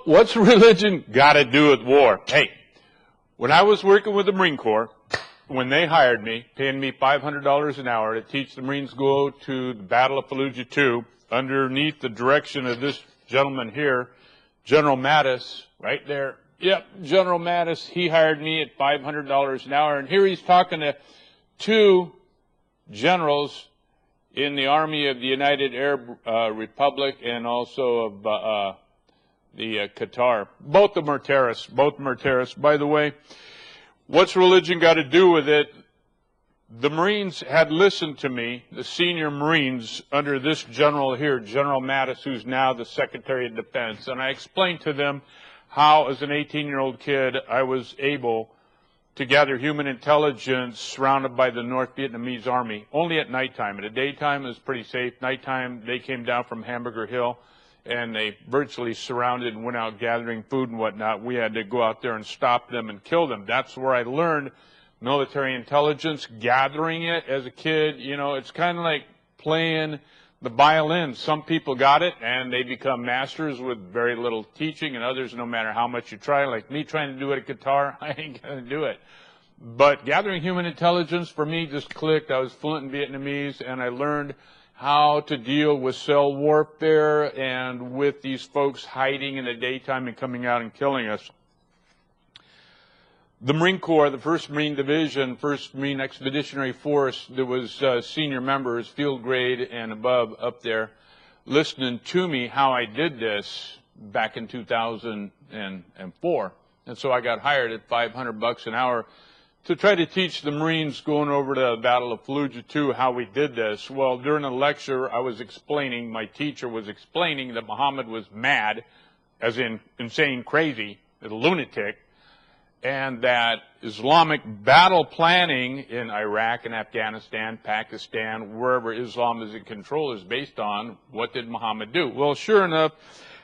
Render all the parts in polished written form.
what's religion got to do with war? Hey, when I was working with the Marine Corps, when they hired me, paying me $500 an hour to teach the Marines go to the Battle of Fallujah 2, underneath the direction of this gentleman here, General Mattis, right there. Yep, General Mattis, he hired me at $500 an hour, and here he's talking to two generals in the Army of the United Arab Republic and also of the Qatar. Both of them are terrorists. Both of them are terrorists. By the way, what's religion got to do with it? The Marines had listened to me, the senior Marines, under this general here, General Mattis, who's now the Secretary of Defense, and I explained to them how, as an 18-year-old kid, I was able to gather human intelligence surrounded by the North Vietnamese Army, only at nighttime. At the daytime, it was pretty safe. Nighttime, they came down from Hamburger Hill, and they virtually surrounded and went out gathering food and whatnot. We had to go out there and stop them and kill them. That's where I learned military intelligence, gathering it as a kid. You know, it's kind of like playing the violin. Some people got it, and they become masters with very little teaching, and others, no matter how much you try, like me trying to do it at guitar, I ain't going to do it. But gathering human intelligence, for me, just clicked. I was fluent in Vietnamese, and I learned how to deal with cell warfare and with these folks hiding in the daytime and coming out and killing us. The Marine Corps, the 1st Marine Division, 1st Marine Expeditionary Force, there was senior members, field grade and above up there, listening to me how I did this back in 2004. And so I got hired at $500 an hour to try to teach the Marines going over to the Battle of Fallujah 2 how we did this. Well, during a lecture, I was explaining, my teacher was explaining that Muhammad was mad, as in insane, crazy, a lunatic, and that Islamic battle planning in Iraq and Afghanistan, Pakistan, wherever Islam is in control, is based on what did Muhammad do. Well, sure enough,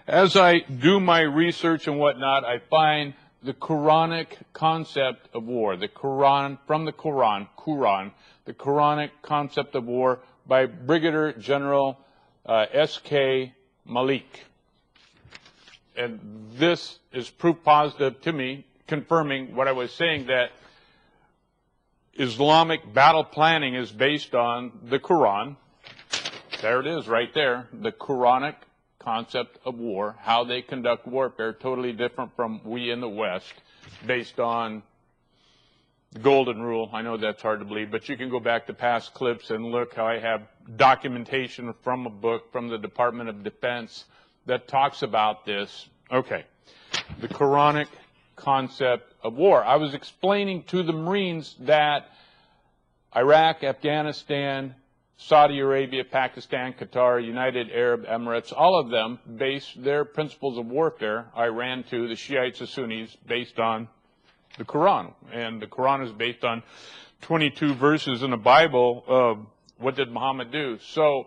as I do my research and whatnot, I find the Quranic concept of war, the Quran, from the Quran, the Quranic concept of war by Brigadier General S.K. Malik. And this is proof positive to me, confirming what I was saying, that Islamic battle planning is based on the Quran. There it is right there, the Quranic concept of war, how they conduct warfare, totally different from we in the West, based on the Golden Rule. I know that's hard to believe, but you can go back to past clips and look how I have documentation from a book from the Department of Defense that talks about this. Okay, the Quranic concept of war. I was explaining to the Marines that Iraq, Afghanistan, Saudi Arabia, Pakistan, Qatar, United Arab Emirates, all of them base their principles of warfare, Iran too, the Shiites, the Sunnis, based on the Quran. And the Quran is based on 22 verses in the Bible of what did Muhammad do. So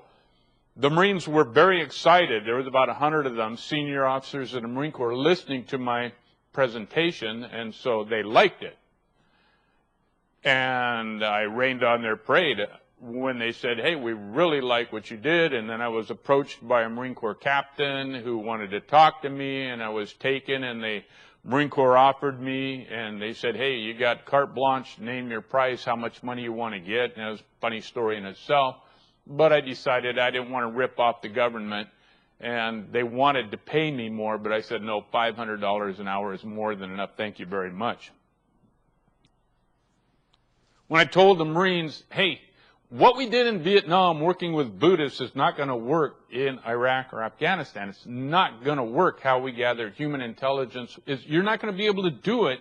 the Marines were very excited. There was about 100 of them, senior officers in the Marine Corps, listening to my presentation, and so they liked it. And I rained on their parade when they said, hey, we really like what you did. And then I was approached by a Marine Corps captain who wanted to talk to me, and I was taken, and the Marine Corps offered me, and they said, hey, you got carte blanche, name your price, how much money you want to get. And it was a funny story in itself, but I decided I didn't want to rip off the government. And they wanted to pay me more, but I said, no, $500 an hour is more than enough. Thank you very much. When I told the Marines, hey, what we did in Vietnam working with Buddhists is not going to work in Iraq or Afghanistan. It's not going to work how we gather human intelligence. You're not going to be able to do it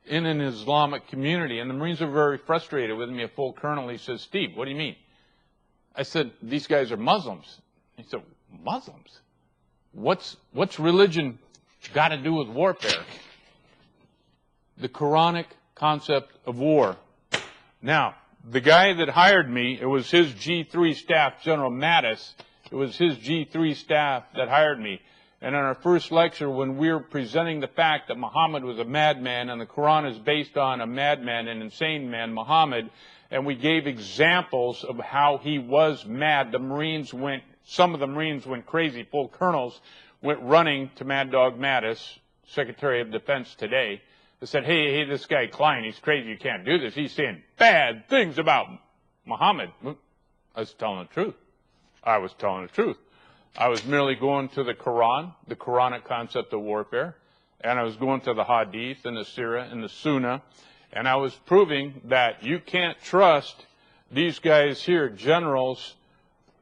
in an Islamic community. And the Marines were very frustrated with me. A full colonel, he says, Steve, what do you mean? I said, these guys are Muslims. He said, Muslims? What's religion got to do with warfare? The Quranic concept of war. Now, the guy that hired me, it was his G3 staff, General Mattis. It was his G3 staff that hired me. And in our first lecture, when we were presenting the fact that Muhammad was a madman and the Quran is based on a madman, an insane man, Muhammad, and we gave examples of how he was mad, the Marines went, some of the Marines went crazy, full colonels, went running to Mad Dog Mattis, Secretary of Defense today, and said, hey, this guy Klein, he's crazy, you can't do this. He's saying bad things about Muhammad. I was telling the truth. I was telling the truth. I was merely going to the Quran, the Quranic concept of warfare, and I was going to the Hadith and the Sirah and the Sunnah, and I was proving that you can't trust these guys here, generals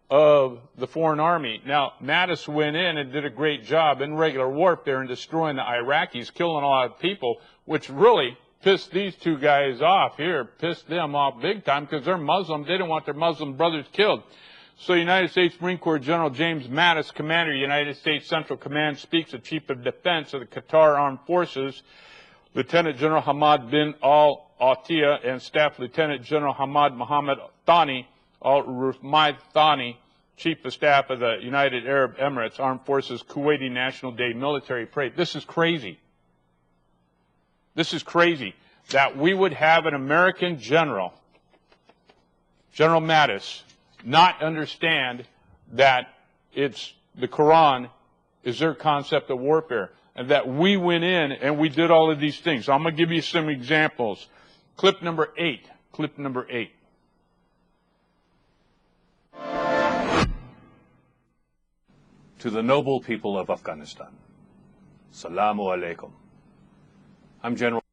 of the foreign army. Now, Mattis went in and did a great job in regular warfare in destroying the Iraqis, killing a lot of people, which really pissed these two guys off here, pissed them off big time because they're Muslim. They didn't want their Muslim brothers killed. So United States Marine Corps General James Mattis, Commander, United States Central Command, speaks of Chief of Defense of the Qatar Armed Forces, Lieutenant General Hamad bin Al-Attiyah, and Staff Lieutenant General Hamad Mohammed Thani, Al-Rahmad Thani, Chief of Staff of the United Arab Emirates Armed Forces Kuwaiti National Day Military Parade. This is crazy. This is crazy that we would have an American general, General Mattis, not understand that it's the Quran is their concept of warfare, and that we went in and we did all of these things. So I'm going to give you some examples. Clip number 8. Clip number 8. To the noble people of Afghanistan, Salamu alaikum. I'm General.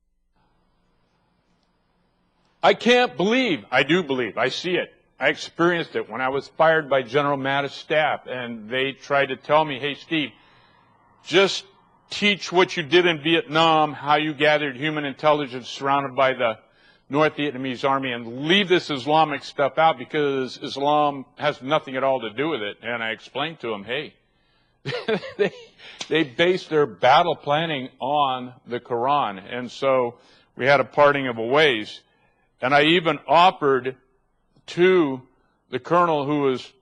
I can't believe, I do believe, I see it. I experienced it when I was fired by General Mattis' staff, and they tried to tell me, hey, Steve, just teach what you did in Vietnam, how you gathered human intelligence surrounded by the North Vietnamese army, and leave this Islamic stuff out because Islam has nothing at all to do with it. And I explained to them, hey, they based their battle planning on the Quran. And so we had a parting of ways. And I even offered to the colonel who was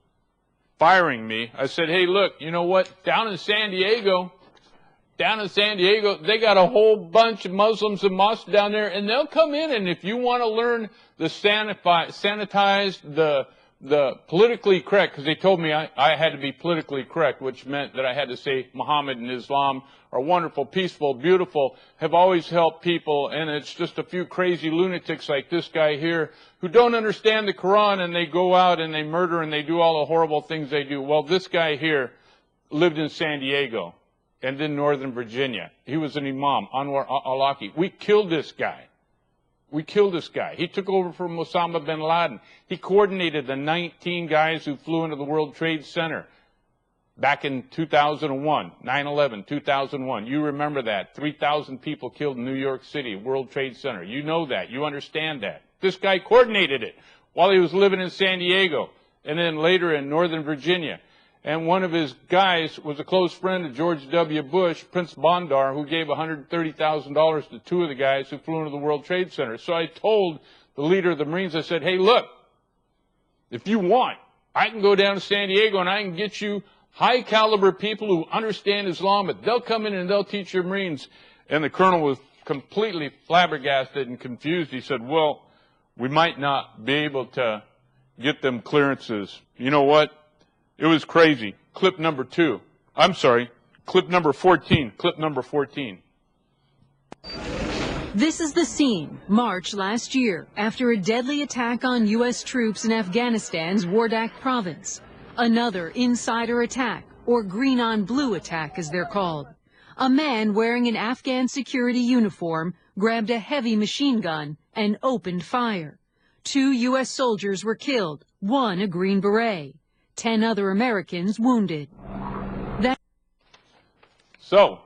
firing me, I said, hey, look, you know what? Down in San Diego, they got a whole bunch of Muslims and mosques down there, and they'll come in, and if you want to learn the sanitized, the politically correct, because they told me I had to be politically correct, which meant that I had to say Muhammad and Islam are wonderful, peaceful, beautiful, have always helped people, and it's just a few crazy lunatics like this guy here who don't understand the Quran, and they go out and they murder and they do all the horrible things they do. Well, this guy here lived in San Diego and in Northern Virginia. He was an imam, Anwar al-Awlaki. We killed this guy. We killed this guy. He took over from Osama bin Laden. He coordinated the 19 guys who flew into the World Trade Center back in 2001, 9/11, 2001. You remember that. 3,000 people killed in New York City, World Trade Center. You know that. You understand that. This guy coordinated it while he was living in San Diego and then later in Northern Virginia. And one of his guys was a close friend of George W. Bush, Prince Bandar, who gave $130,000 to two of the guys who flew into the World Trade Center. So I told the leader of the Marines, I said, hey, look, if you want, I can go down to San Diego and I can get you high-caliber people who understand Islam, but they'll come in and they'll teach your Marines. And the colonel was completely flabbergasted and confused. He said, well, we might not be able to get them clearances. You know what? It was crazy. Clip number 2. I'm sorry. Clip number 14. Clip number 14. This is the scene, March last year, after a deadly attack on U.S. troops in Afghanistan's Wardak province. Another insider attack, or green on blue attack as they're called. A man wearing an Afghan security uniform grabbed a heavy machine gun and opened fire. 2 U.S. soldiers were killed, 1 a Green Beret. 10 other Americans wounded. So,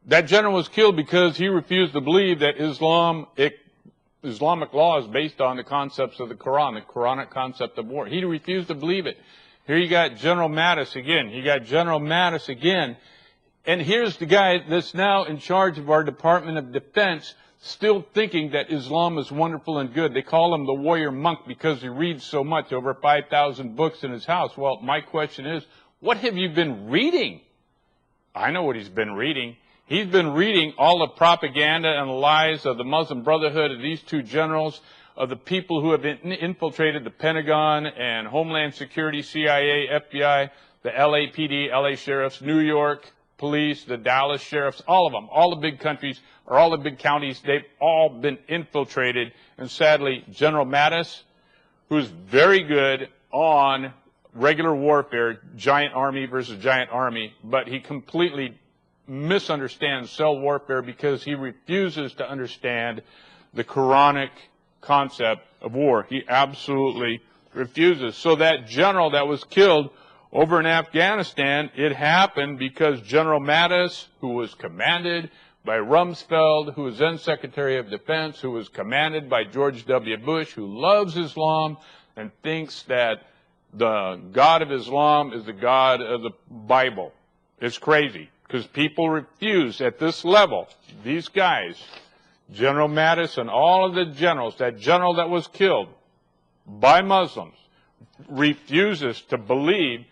that general was killed because he refused to believe that Islamic law is based on the concepts of the Quran, the Quranic concept of war. He refused to believe it. Here you got General Mattis again. And here's the guy that's now in charge of our Department of Defense, still thinking that Islam is wonderful and good. They call him the warrior monk because he reads so much, over 5,000 books in his house. Well, my question is, what have you been reading? I know what he's been reading. He's been reading all the propaganda and lies of the Muslim Brotherhood, of these 2 generals, of the people who have infiltrated the Pentagon and Homeland Security, CIA, FBI. the LAPD, LA sheriffs, New York police, the Dallas sheriffs, all of them, all the big countries, or all the big counties, they've all been infiltrated. And sadly, General Mattis, who's very good on regular warfare, giant army versus giant army, but he completely misunderstands cell warfare because he refuses to understand the Quranic concept of war. He absolutely refuses. So that general that was killed over in Afghanistan, it happened because General Mattis, who was commanded by Rumsfeld, who was then Secretary of Defense, who was commanded by George W. Bush, who loves Islam and thinks that the God of Islam is the God of the Bible. It's crazy because people refuse at this level, these guys, General Mattis and all of the generals, that general that was killed by Muslims, refuses to believe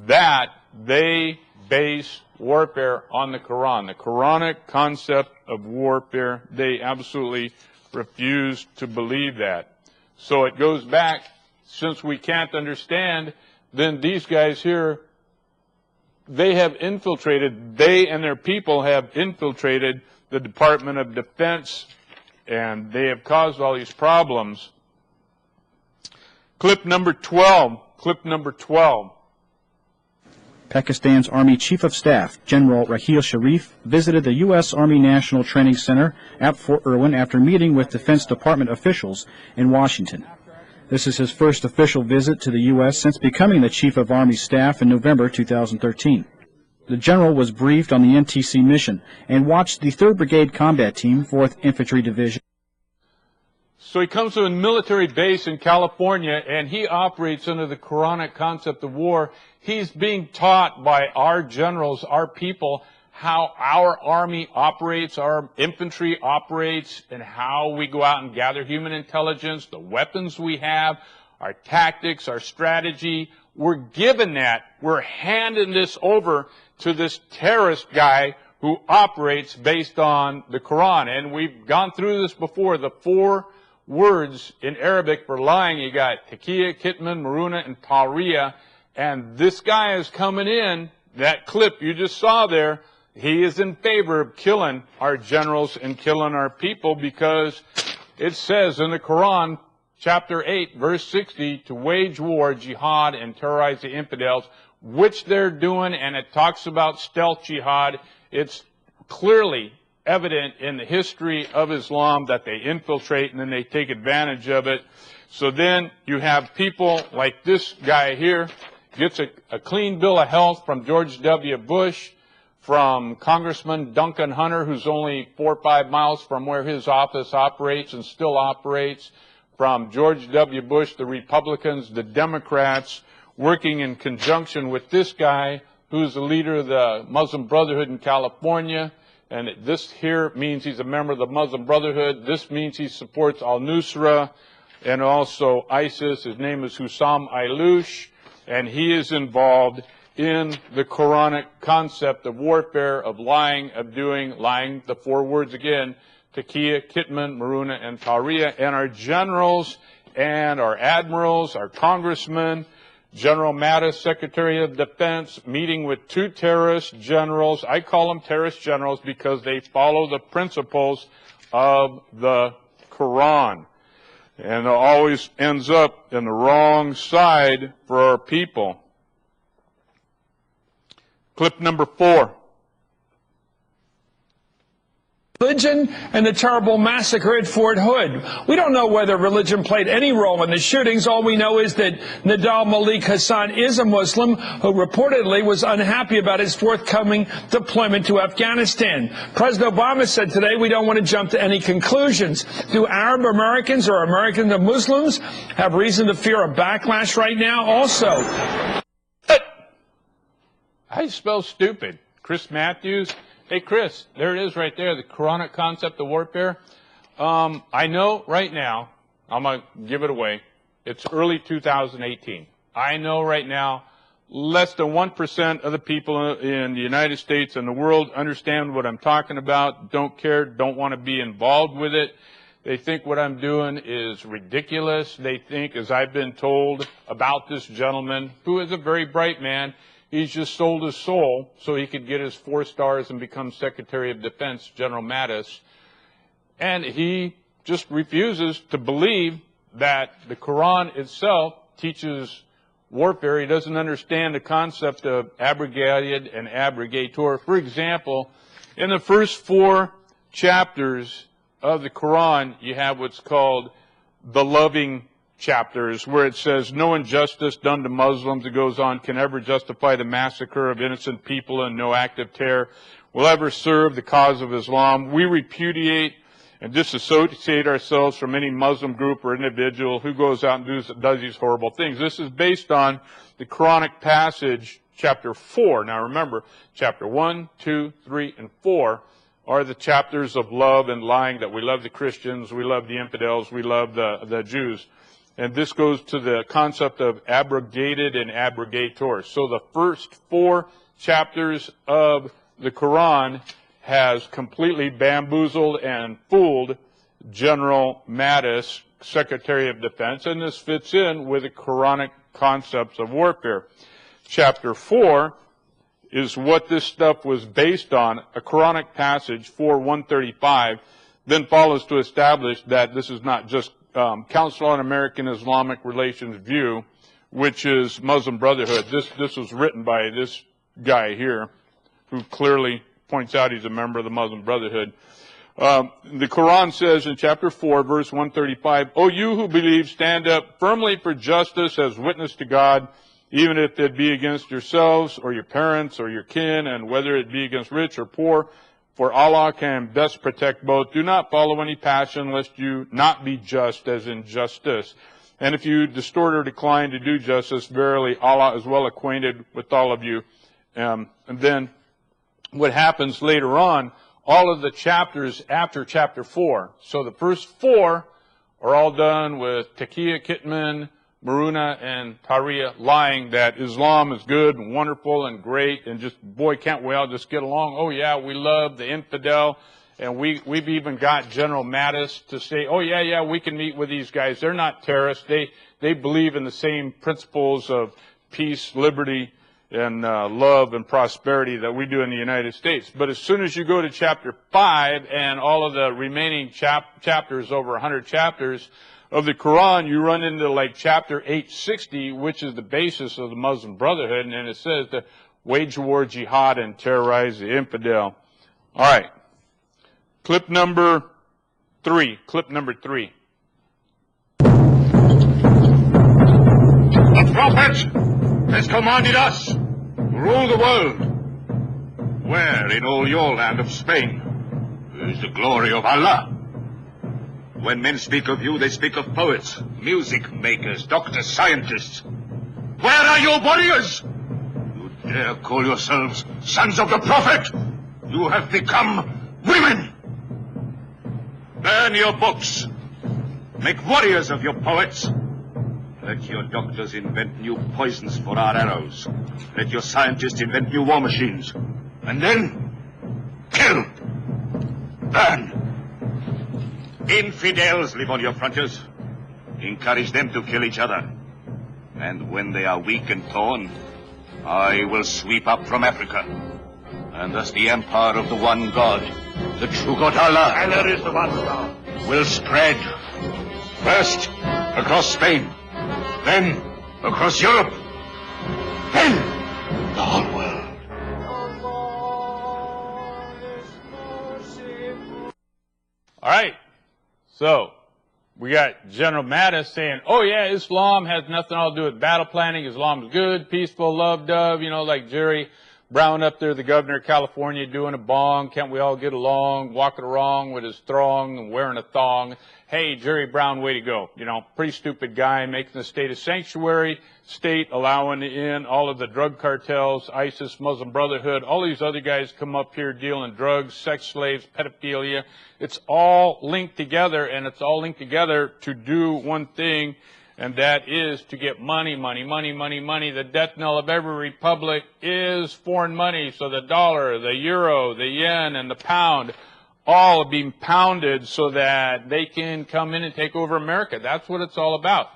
that they base warfare on the Quran. The Quranic concept of warfare, they absolutely refuse to believe that. So it goes back, since we can't understand, then these guys here, they have infiltrated, they and their people have infiltrated the Department of Defense, and they have caused all these problems. Clip number 12. Clip number 12. Pakistan's Army Chief of Staff, General Raheel Sharif, visited the U.S. Army National Training Center at Fort Irwin after meeting with Defense Department officials in Washington. This is his first official visit to the U.S. since becoming the Chief of Army Staff in November 2013. The general was briefed on the NTC mission and watched the 3rd Brigade Combat Team, 4th Infantry Division. So he comes to a military base in California, and he operates under the Quranic concept of war. He's being taught by our generals, our people, how our army operates, our infantry operates, and how we go out and gather human intelligence, the weapons we have, our tactics, our strategy. We're given that. We're handing this over to this terrorist guy who operates based on the Quran. And we've gone through this before. The 4 words in Arabic for lying, you got Taqiya, Kitman, Maruna, and Tariya. And this guy is coming in, that clip you just saw there, he is in favor of killing our generals and killing our people because it says in the Quran, chapter 8, verse 60, to wage war, jihad, and terrorize the infidels, which they're doing, and it talks about stealth jihad. It's clearly evident in the history of Islam that they infiltrate and then they take advantage of it. So then you have people like this guy here, gets a clean bill of health from George W. Bush, from Congressman Duncan Hunter, who's only 4 or 5 miles from where his office operates and still operates, from George W. Bush, the Republicans, the Democrats, working in conjunction with this guy, who's the leader of the Muslim Brotherhood in California. And this here means he's a member of the Muslim Brotherhood. This means he supports al-Nusra and also ISIS. His name is Hussam Ayloush, and he is involved in the Quranic concept of warfare, of lying, of doing, lying, the 4 words again, Taqiya, Kitman, Maruna, and Tariya. And our generals and our admirals, our congressmen, General Mattis, Secretary of Defense, meeting with 2 terrorist generals. I call them terrorist generals because they follow the principles of the Quran. And it always ends up in the wrong side for our people. Clip number 4. Religion and the terrible massacre at Fort Hood. We don't know whether religion played any role in the shootings. All we know is that Nidal Malik Hassan is a Muslim who reportedly was unhappy about his forthcoming deployment to Afghanistan. President Obama said today we don't want to jump to any conclusions. Do Arab Americans or American Muslims have reason to fear a backlash right now? Also, How do you spell stupid? Chris Matthews? Hey, Chris, there it is right there, the Quranic concept of warfare. I know right now, I'm going to give it away, it's early 2018. I know right now less than 1% of the people in the United States and the world understand what I'm talking about, don't care, don't want to be involved with it. They think what I'm doing is ridiculous. They think, as I've been told about this gentleman, who is a very bright man, He's just sold his soul so he could get his 4 stars and become Secretary of Defense, General Mattis. And he just refuses to believe that the Quran itself teaches warfare. He doesn't understand the concept of abrogated and abrogator. For example, in the first 4 chapters of the Quran, you have what's called the loving chapters, where it says, no injustice done to Muslims, it goes on, can ever justify the massacre of innocent people, and no act of terror will ever serve the cause of Islam. We repudiate and disassociate ourselves from any Muslim group or individual who goes out and does these horrible things. This is based on the Quranic passage, chapter 4. Now remember, chapter 1, 2, 3, and 4 are the chapters of love and lying, that we love the Christians, we love the infidels, we love the Jews. And this goes to the concept of abrogated and abrogator. So the first 4 chapters of the Quran has completely bamboozled and fooled General Mattis, Secretary of Defense, and this fits in with the Quranic concepts of warfare. Chapter 4 is what this stuff was based on. A Quranic passage, 4:135, then follows to establish that this is not just Council on American Islamic Relations view, which is Muslim Brotherhood. This was written by this guy here, who clearly points out he's a member of the Muslim Brotherhood. The Quran says in chapter 4, verse 135, O you who believe, stand up firmly for justice as witness to God, even if it be against yourselves or your parents or your kin, and whether it be against rich or poor, for Allah can best protect both. Do not follow any passion, lest you not be just as in justice. And if you distort or decline to do justice, verily Allah is well acquainted with all of you. And then what happens later on, all of the chapters after chapter 4. So the first 4 are all done with Taqiyya, Kitman, Maruna, and Tariya lying that Islam is good and wonderful and great, and just, boy, can't we all just get along? Oh, yeah, we love the infidel. And we've even got General Mattis to say, oh, yeah, we can meet with these guys. They're not terrorists. They believe in the same principles of peace, liberty, and love and prosperity that we do in the United States. But as soon as you go to chapter 5 and all of the remaining chapters, over 100 chapters of the Quran, you run into like chapter 860, which is the basis of the Muslim Brotherhood, and it says to wage war, jihad, and terrorize the infidel. All right. Clip number 3. The Prophet has commanded us to rule the world. Where in all your land of Spain is the glory of Allah? When men speak of you, they speak of poets, music makers, doctors, scientists. Where are your warriors? You dare call yourselves sons of the Prophet? You have become women. Burn your books. Make warriors of your poets. Let your doctors invent new poisons for our arrows. Let your scientists invent new war machines. And then, kill. Burn. Infidels live on your frontiers. Encourage them to kill each other. And when they are weak and torn, I will sweep up from Africa. And thus the empire of the one God, the true God Allah, Allah is the one God, will spread. First, across Spain. Then, across Europe. Then, the whole world. All right. So, we got General Mattis saying, oh yeah, Islam has nothing to do with battle planning. Islam is good, peaceful, love, dove, like Jerry Brown up there, the governor of California, doing a bong. Can't we all get along? Walking around with his throng and wearing a thong. Hey, Jerry Brown, way to go. Pretty stupid guy, making the state a sanctuary state, allowing in all of the drug cartels, ISIS, Muslim Brotherhood, all these other guys come up here dealing drugs, sex slaves, pedophilia. It's all linked together, and it's all linked together to do one thing, and that is to get money. The death knell of every republic is foreign money. So the dollar, the euro, the yen, and the pound all are being pounded so that they can come in and take over America. That's what it's all about.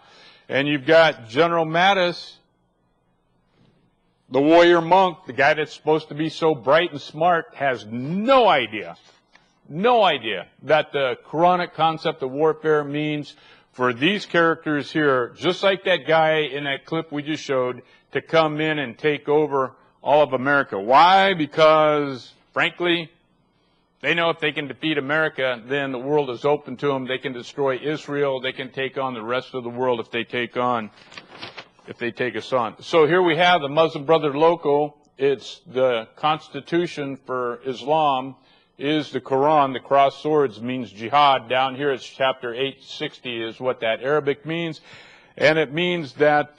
And you've got General Mattis The warrior monk, the guy that's supposed to be so bright and smart, has no idea that the Quranic concept of warfare means for these characters here, just like that guy in that clip we just showed, to come in and take over all of America. Why? Because, frankly, they know if they can defeat America, then the world is open to them. They can destroy Israel. They can take on the rest of the world if they take us on. So here we have the Muslim Brotherhood logo. It's the constitution for Islam is the Quran. The crossed swords means jihad. Down here it's chapter 860 is what that Arabic means. And it means that,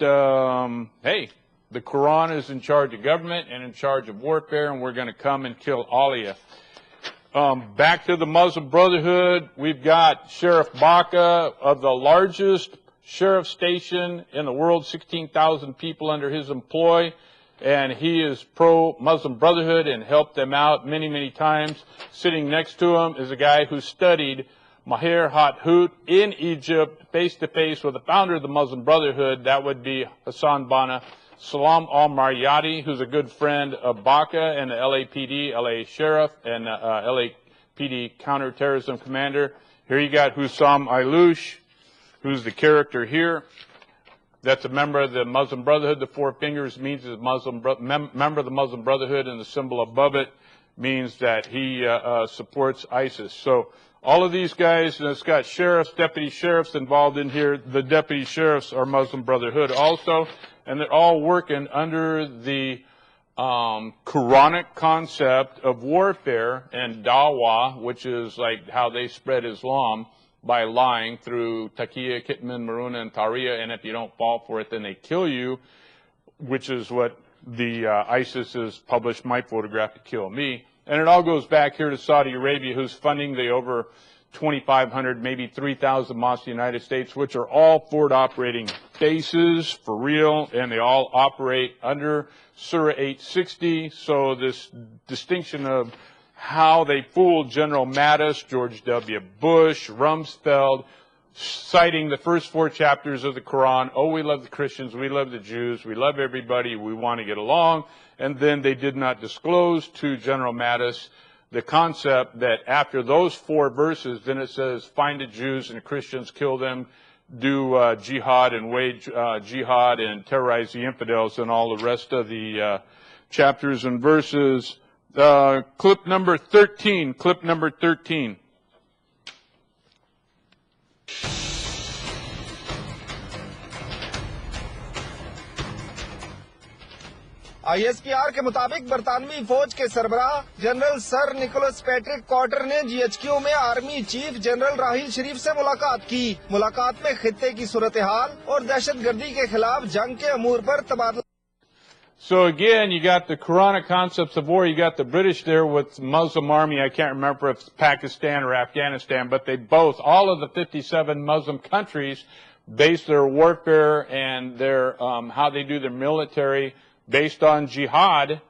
hey, the Quran is in charge of government and in charge of warfare, and we're going to come and kill all of you. Back to the Muslim Brotherhood, we've got Sheriff Baca of the largest sheriff station in the world, 16,000 people under his employ, and he is pro-Muslim Brotherhood and helped them out many, many times. Sitting next to him is a guy who studied Maher Hathout in Egypt, face-to-face with the founder of the Muslim Brotherhood. That would be Hassan Banna Salam al-Mariyati, who's a good friend of Baca and the LAPD, LA Sheriff, and LAPD Counterterrorism Commander. Here you got Hussam Ayloush, who's the character here. That's a member of the Muslim Brotherhood. The four fingers means he's a member of the Muslim Brotherhood, and the symbol above it means that he supports ISIS. So all of these guys, and it's got sheriffs, deputy sheriffs involved in here. The deputy sheriffs are Muslim Brotherhood also, and they're all working under the Quranic concept of warfare and dawah, which is like how they spread Islam, by lying through taqiyya, kitman, maruna, and tariya, and if you don't fall for it, then they kill you, which is what the ISIS has published my photograph to kill me. And it all goes back here to Saudi Arabia, who's funding the over 2,500, maybe 3,000 mosques in the United States, which are all forward operating bases for real, and they all operate under Surah 860. So this distinction of how they fooled General Mattis, George W. Bush, Rumsfeld, citing the first four chapters of the Quran. Oh, we love the Christians, we love the Jews, we love everybody, we want to get along. And then they did not disclose to General Mattis the concept that after those four verses, then it says, find the Jews and the Christians, kill them, do jihad and wage jihad and terrorize the infidels, and all the rest of the chapters and verses. Clip number 13. ISPR के मुताबिक बरतानवी फौज के सरबराह general sir Nicholas Patrick Carter ने GHQ में army chief general Raheel Sharif से मुलाकात की। मुलाकात में खित्ते की सूरत हाल और दहशतगर्दी के खिलाफ जंग के अमूर पर तबादला। So again, you got the Quranic concepts of war. You got the British there with Muslim army. I can't remember if it's Pakistan or Afghanistan, but they both, all of the 57 Muslim countries, base their warfare and their how they do their military based on jihad,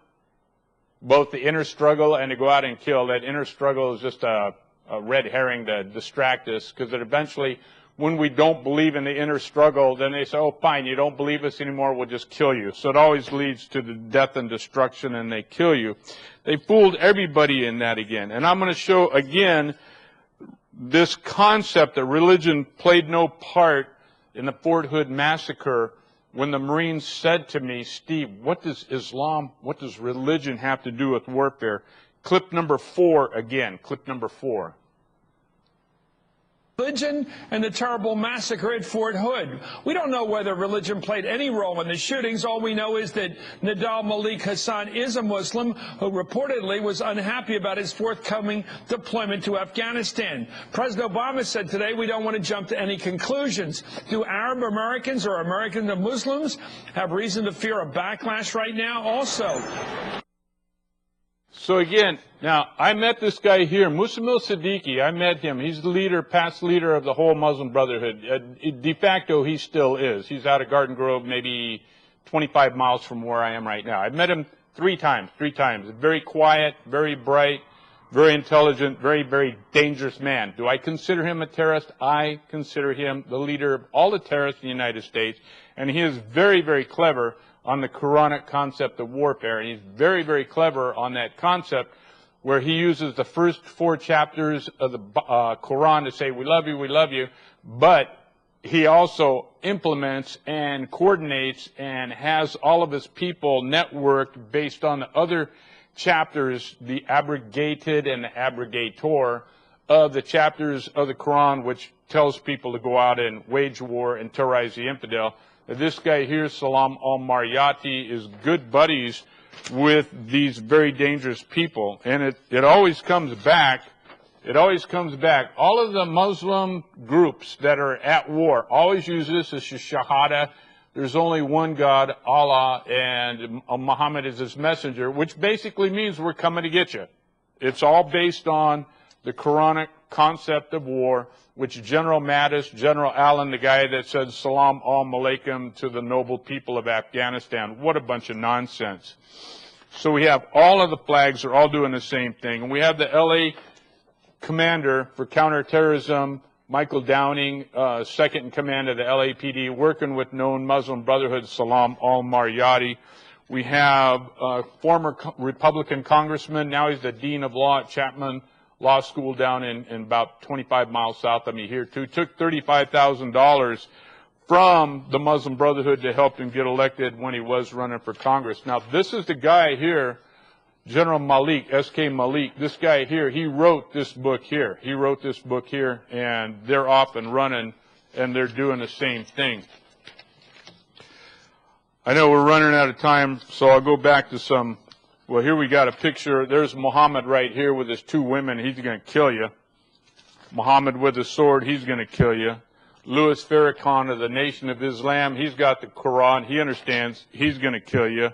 both the inner struggle and to go out and kill. That inner struggle is just a red herring to distract us, because it eventually, when we don't believe in the inner struggle, then they say, oh, fine, you don't believe us anymore, we'll just kill you. So it always leads to the death and destruction, and they kill you. They fooled everybody in that again. And I'm going to show again this concept that religion played no part in the Fort Hood massacre, when the Marines said to me, Steve, what does Islam, what does religion have to do with warfare? Clip number 4 again, clip number 4. Religion and the terrible massacre at Fort Hood. We don't know whether religion played any role in the shootings. All we know is that Nidal Malik Hassan is a Muslim who reportedly was unhappy about his forthcoming deployment to Afghanistan. President Obama said today we don't want to jump to any conclusions. Do Arab Americans or American Muslims have reason to fear a backlash right now? Also, so again, now, I met this guy here, Musamil Siddiqui. I met him. He's the leader, past leader of the whole Muslim Brotherhood. De facto, he still is. He's out of Garden Grove, maybe 25 miles from where I am right now. I've met him three times. Very quiet, very bright, very intelligent, very, very dangerous man. Do I consider him a terrorist? I consider him the leader of all the terrorists in the United States, and he is very, very clever on the Quranic concept of warfare. And he's very, very clever on that concept, where he uses the first 4 chapters of the Quran to say, we love you, but he also implements and coordinates and has all of his people networked based on the other chapters, the abrogated and the abrogator of the chapters of the Quran, which tells people to go out and wage war and terrorize the infidel. This guy here, Salam al-Mariyati, is good buddies with these very dangerous people. And it always comes back. It always comes back. All of the Muslim groups that are at war always use this as a shahada. There's only one God, Allah, and Muhammad is his messenger, which basically means we're coming to get you. It's all based on the Quranic concept of war, which General Mattis, General Allen, the guy that said Salam al-Malaikum to the noble people of Afghanistan. What a bunch of nonsense. So we have all of the flags are all doing the same thing. And we have the L.A. commander for counterterrorism, Michael Downing, second in command of the LAPD, working with known Muslim Brotherhood, Salam al-Mariyati. We have a former Republican congressman, now he's the dean of law at Chapman Law School down in about 25 miles south of me here too, took $35,000 from the Muslim Brotherhood to help him get elected when he was running for Congress. Now this is the guy here, General Malik, S.K. Malik, this guy here, he wrote this book here. He wrote this book here, and they're off and running, and they're doing the same thing. I know we're running out of time, so I'll go back to some. Well, here we got a picture. There's Muhammad right here with his 2 women. He's going to kill you. Muhammad with a sword, he's going to kill you. Louis Farrakhan of the Nation of Islam, he's got the Quran. He understands. He's going to kill you.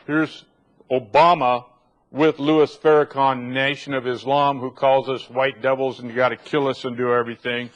Here's Obama with Louis Farrakhan, Nation of Islam, who calls us white devils and you got to kill us and do everything.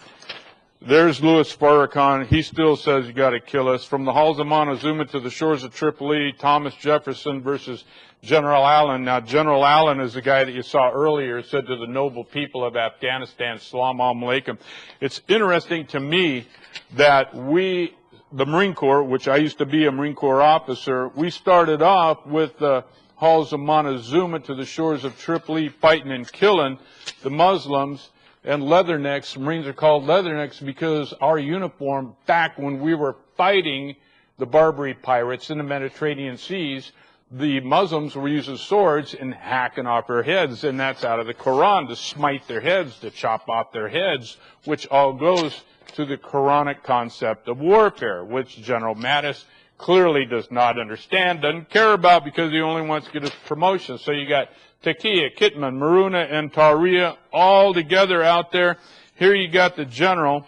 There's Louis Farrakhan. He still says you got to kill us. From the halls of Montezuma to the shores of Tripoli, Thomas Jefferson versus General Allen. Now, General Allen is the guy that you saw earlier, said to the noble people of Afghanistan, Salam alaikum. It's interesting to me that we, the Marine Corps, which I used to be a Marine Corps officer, we started off with the halls of Montezuma to the shores of Tripoli, fighting and killing the Muslims and leathernecks. Marines are called leathernecks because our uniform, back when we were fighting the Barbary pirates in the Mediterranean seas, the Muslims were using swords and hacking off their heads, and that's out of the Quran, to smite their heads, to chop off their heads, which all goes to the Quranic concept of warfare, which General Mattis clearly does not understand, doesn't care about, because he only wants to get his promotion. So you got Takia, Kitman, Maruna, and Tariya all together out there. Here you got the general,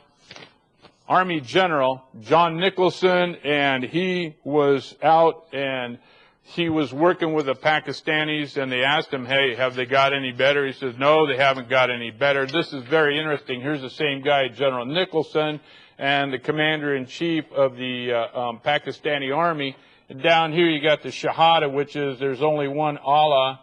Army General John Nicholson, and he was out and he was working with the Pakistanis, and they asked him, hey, have they got any better? He says, no, they haven't got any better. This is very interesting. Here's the same guy, General Nicholson, and the commander-in-chief of the Pakistani army. And down here you got the Shahada, which is there's only one Allah,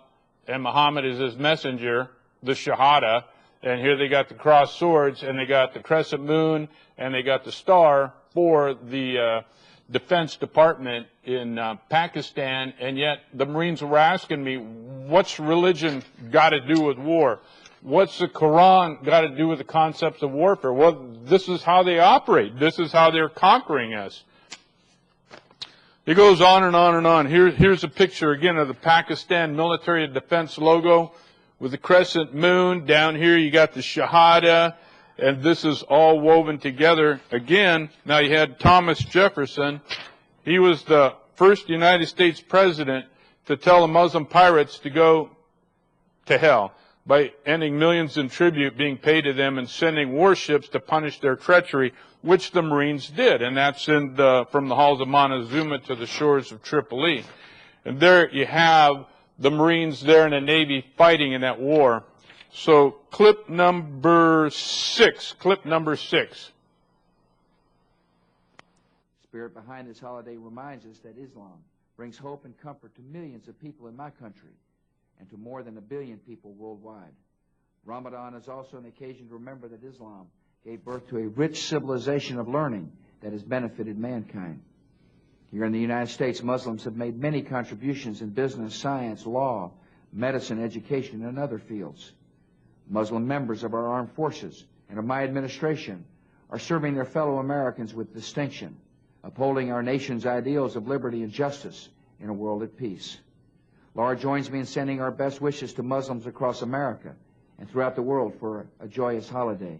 and Muhammad is his messenger, the Shahada. And here they got the crossed swords, and they got the crescent moon, and they got the star for the Defense Department in Pakistan. And yet the Marines were asking me, what's religion got to do with war? What's the Quran got to do with the concepts of warfare? Well, this is how they operate. This is how they're conquering us. It goes on and on and on. Here's a picture again of the Pakistan Military Defense logo with the crescent moon. Down here you got the Shahada, and this is all woven together. Again, now you had Thomas Jefferson. He was the first United States president to tell the Muslim pirates to go to hell by ending millions in tribute being paid to them and sending warships to punish their treachery, which the Marines did. And that's in from the halls of Montezuma to the shores of Tripoli. And there you have the Marines there and the Navy fighting in that war. So clip number 6. Clip number 6. Spirit behind this holiday reminds us that Islam brings hope and comfort to millions of people in my country and to more than 1 billion people worldwide. Ramadan is also an occasion to remember that Islam gave birth to a rich civilization of learning that has benefited mankind. Here in the United States, Muslims have made many contributions in business, science, law, medicine, education, and other fields. Muslim members of our armed forces and of my administration are serving their fellow Americans with distinction, upholding our nation's ideals of liberty and justice in a world at peace. Laura joins me in sending our best wishes to Muslims across America and throughout the world for a joyous holiday.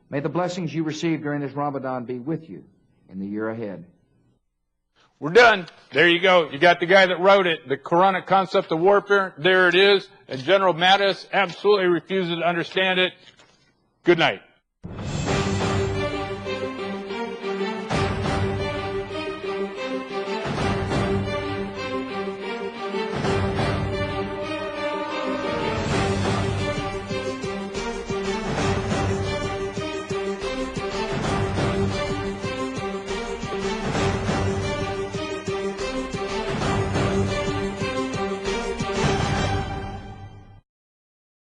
May the blessings you receive during this Ramadan be with you in the year ahead. We're done. There you go. You got the guy that wrote it, the Quranic concept of warfare. There it is. And General Mattis absolutely refuses to understand it. Good night.